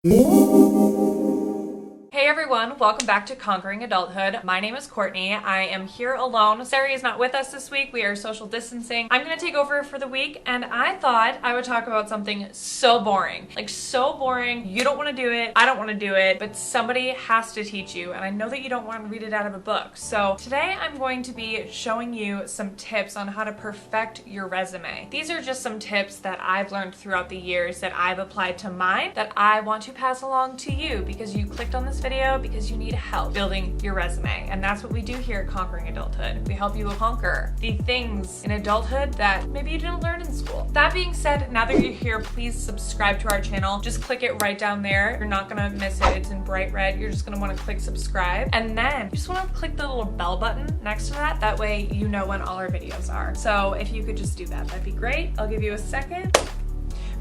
Hey everyone, welcome back to Conquering Adulthood. My name is Courtney. I am here alone. Sarah is not with us this week. We are social distancing. I'm gonna take over for the week, and I thought I would talk about something so boring. Like, so boring. You don't wanna do it, I don't wanna do it, but somebody has to teach you, and I know that you don't wanna read it out of a book. So today I'm going to be showing you some tips on how to perfect your resume. These are just some tips that I've learned throughout the years that I've applied to mine that I want to pass along to you because you clicked on this video because you need help building your resume. And that's what we do here at Conquering Adulthood. We help you conquer the things in adulthood that maybe you didn't learn in school. That being said, now that you're here, please subscribe to our channel. Just click it right down there. You're not gonna miss it. It's in bright red. You're just gonna wanna click subscribe. And then you just wanna click the little bell button next to that. That way you know when all our videos are. So if you could just do that, that'd be great. I'll give you a second.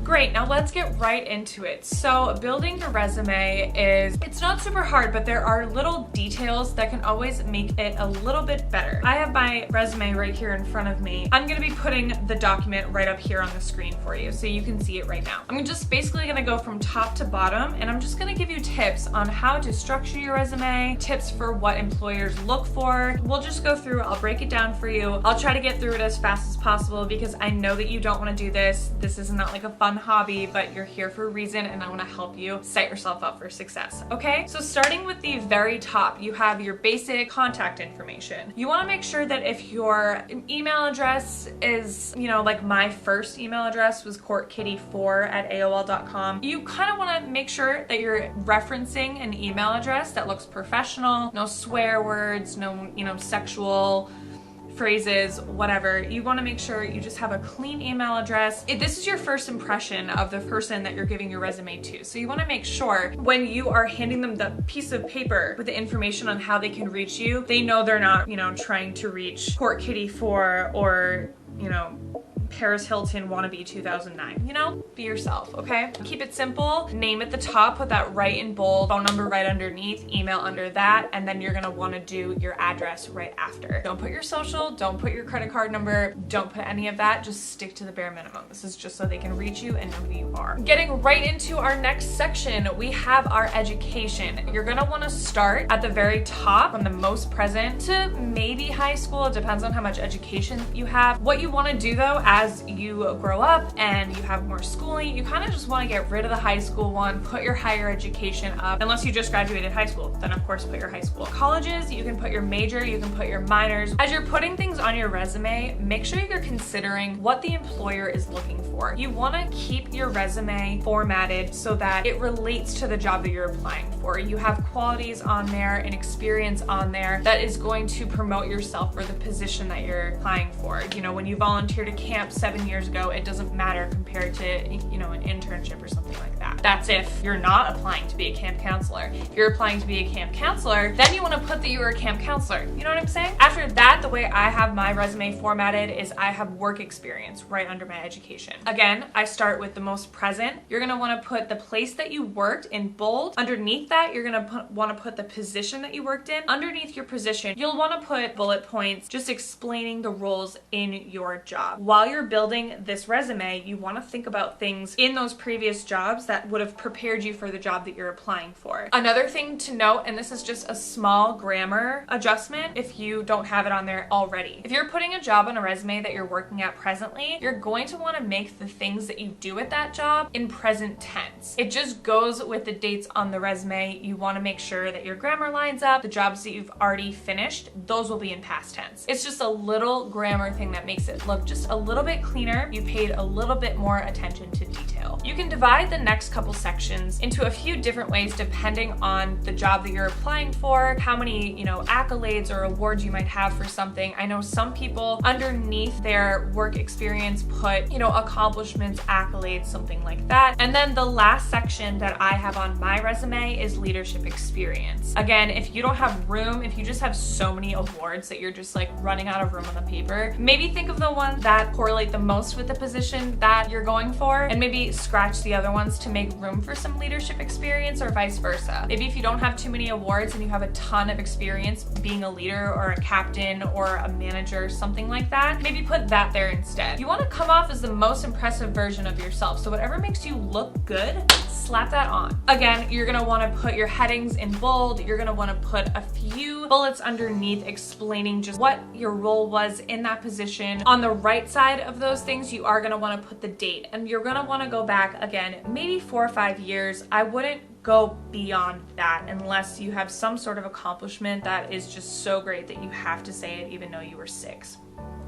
Great, now let's get right into it. So building your resume it's not super hard, but there are little details that can always make it a little bit better. I have my resume right here in front of me. I'm gonna be putting the document right up here on the screen for you so you can see it right now. I'm just basically gonna go from top to bottom, and I'm just gonna give you tips on how to structure your resume, tips for what employers look for. We'll just go through, I'll break it down for you. I'll try to get through it as fast as possible because I know that you don't wanna do this. This is not like a fun hobby, but you're here for a reason, and I want to help you set yourself up for success. Okay, so starting with the very top, you have your basic contact information. You want to make sure that if your email address is, like my first email address was courtkitty4@aol.com, you kind of want to make sure that you're referencing an email address that looks professional, no swear words, no sexual phrases, whatever. You want to make sure you just have a clean email address. This is your first impression of the person that you're giving your resume to. So you want to make sure when you are handing them the piece of paper with the information on how they can reach you, they know they're not, trying to reach Court Kitty 4 or, Paris Hilton wannabe 2009. Be yourself, okay? Keep it simple. Name at the top, put that right in bold, phone number right underneath, email under that, and then you're gonna wanna do your address right after. Don't put your social, don't put your credit card number, don't put any of that, just stick to the bare minimum. This is just so they can reach you and know who you are. Getting right into our next section, we have our education. You're gonna wanna start at the very top from the most present to maybe high school. It depends on how much education you have. What you wanna do though, as you grow up and you have more schooling, you kind of just want to get rid of the high school one, put your higher education up. Unless you just graduated high school, then of course put your high school. Colleges, you can put your major, you can put your minors. As you're putting things on your resume, make sure you're considering what the employer is looking for. You want to keep your resume formatted so that it relates to the job that you're applying for. You have qualities on there and experience on there that is going to promote yourself for the position that you're applying for. When you volunteered at camp 7 years ago, it doesn't matter compared to, an internship or something like that. That's if you're not applying to be a camp counselor. If you're applying to be a camp counselor, then you want to put that you were a camp counselor. You know what I'm saying? After that, the way I have my resume formatted is I have work experience right under my education. Again, I start with the most present. You're going to want to put the place that you worked in bold. Underneath that, you're going to want to put the position that you worked in. Underneath your position, you'll want to put bullet points just explaining the roles in your job. While you're building this resume, you want to think about things in those previous jobs that would have prepared you for the job that you're applying for. Another thing to note, and this is just a small grammar adjustment if you don't have it on there already. If you're putting a job on a resume that you're working at presently, you're going to want to make the things that you do at that job in present tense. It just goes with the dates on the resume. You want to make sure that your grammar lines up. The jobs that you've already finished, those will be in past tense. It's just a little grammar thing that makes it look just a little bit cleaner. You paid a little bit more attention to detail. You can divide the next couple sections into a few different ways depending on the job that you're applying for, how many, accolades or awards you might have for something. I know some people underneath their work experience put, accomplishments, accolades, something like that. And then the last section that I have on my resume is leadership experience. Again, if you don't have room, if you just have so many awards that you're just like running out of room on the paper, maybe think of the ones that correlate the most with the position that you're going for and maybe scratch the other ones to make room for some leadership experience or vice versa. Maybe if you don't have too many awards and you have a ton of experience being a leader or a captain or a manager, something like that, maybe put that there instead. You want to come off as the most impressive version of yourself. So whatever makes you look good, slap that on. Again, you're gonna wanna put your headings in bold. You're gonna wanna put a few bullets underneath explaining just what your role was in that position. On the right side of those things, you are gonna wanna put the date, and you're gonna wanna go back again, maybe 4 or 5 years. I wouldn't go beyond that unless you have some sort of accomplishment that is just so great that you have to say it even though you were 6.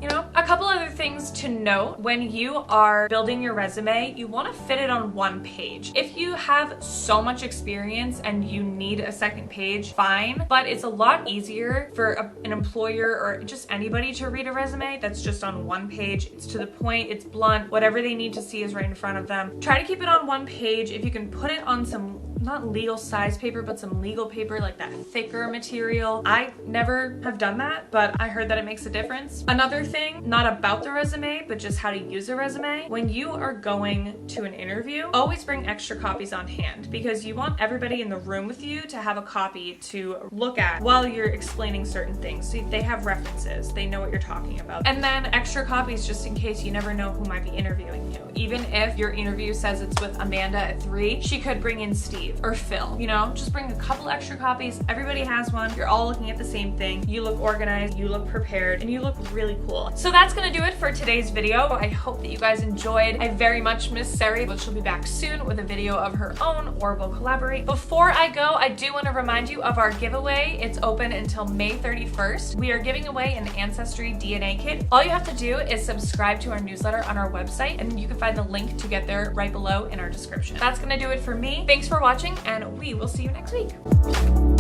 You know, a couple other things to note when you are building your resume, you want to fit it on one page. If you have so much experience and you need a second page, fine, but it's a lot easier for an employer or just anybody to read a resume that's just on one page. It's to the point, it's blunt, whatever they need to see is right in front of them. Try to keep it on one page. If you can put it on some not legal size paper, but some legal paper, like that thicker material. I never have done that, but I heard that it makes a difference. Another thing, not about the resume, but just how to use a resume. When you are going to an interview, always bring extra copies on hand because you want everybody in the room with you to have a copy to look at while you're explaining certain things. So they have references, they know what you're talking about. And then extra copies just in case you never know who might be interviewing you. Even if your interview says it's with Amanda at 3, she could bring in Steve or Phil, you know, just bring a couple extra copies. Everybody has one. You're all looking at the same thing. You look organized, you look prepared, and you look really cool. So that's gonna do it for today's video. I hope that you guys enjoyed. I very much miss Sari, but she'll be back soon with a video of her own or we'll collaborate. Before I go, I do want to remind you of our giveaway. It's open until May 31st. We are giving away an Ancestry DNA kit. All you have to do is subscribe to our newsletter on our website, and you can find the link to get there right below in our description. That's gonna do it for me. Thanks for watching, and we will see you next week.